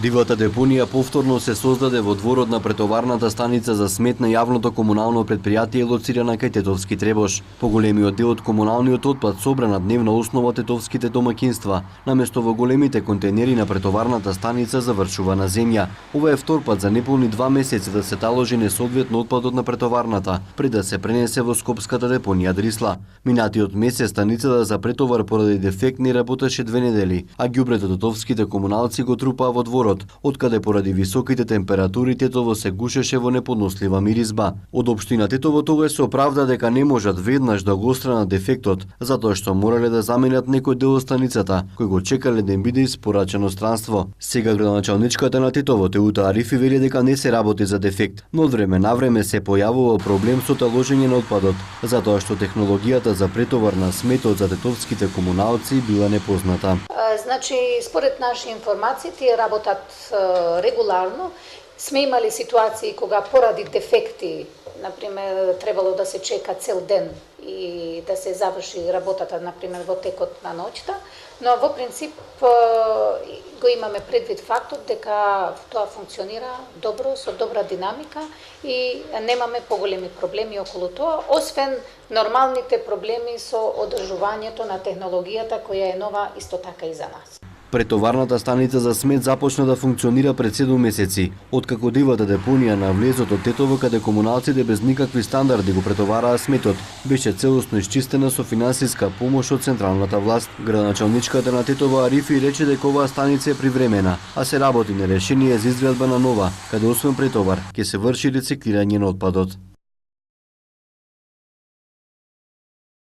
Дивата депонија повторно се создаде во дворот на претоварната станица за смет на јавното комунално претпријатие лоцирана кај Тетовски Требош. Поголемиот дел од комуналниот отпад собра на дневна основа тетовските домаќинства, наместо во големите контейнери на претоварната станица завршува на земја. Ова е втор пат за неполни 2 месеци да се таложи несоодветно отпадот на претоварната, пред да се пренесе во скопската депонија Дрисла. Минатиот месец станицата за претовар поради дефект не работеше 2 недели, а ѓубрето тетовските комуналци го трупаа во дворот, откаде поради високите температури Тетово се гушеше во неподнослива миризба. Од општина Тетово тогаш се оправда дека не можат веднаш да го отстранат дефектот, затоа што морале да заменат некој дел од станицата, кој го чекале да им биде испорачено странство. Сега градоначалничката на Тетово Теута Арифи вели дека не се работи за дефект, но од време на време се појавува проблем со таложење на отпадот, затоа што технологијата за претовар на сметот за тетовските комуналци била непозната. Значи, според наши информации, тие работат регуларно. Сме имали ситуации кога поради дефекти, например, требало да се чека цел ден и да се заврши работата, например, во текот на ноќта, но во принцип го имаме предвид фактот дека тоа функционира добро, со добра динамика и немаме поголеми проблеми околу тоа, освен нормалните проблеми со одржувањето на технологијата која е нова исто така и за нас. Претоварната станица за смет започна да функционира пред 7 месеци, откако дивата депонија на влезот од Тетово, каде комуналците без никакви стандарди го претовараа сметот, беше целосно исчистена со финансиска помош од централната власт. Градоначалничката на Тетово Арифи рече дека оваа станица е привремена, а се работи на решение за изградба на нова, каде освен претовар ќе се врши рециклирање на отпадот.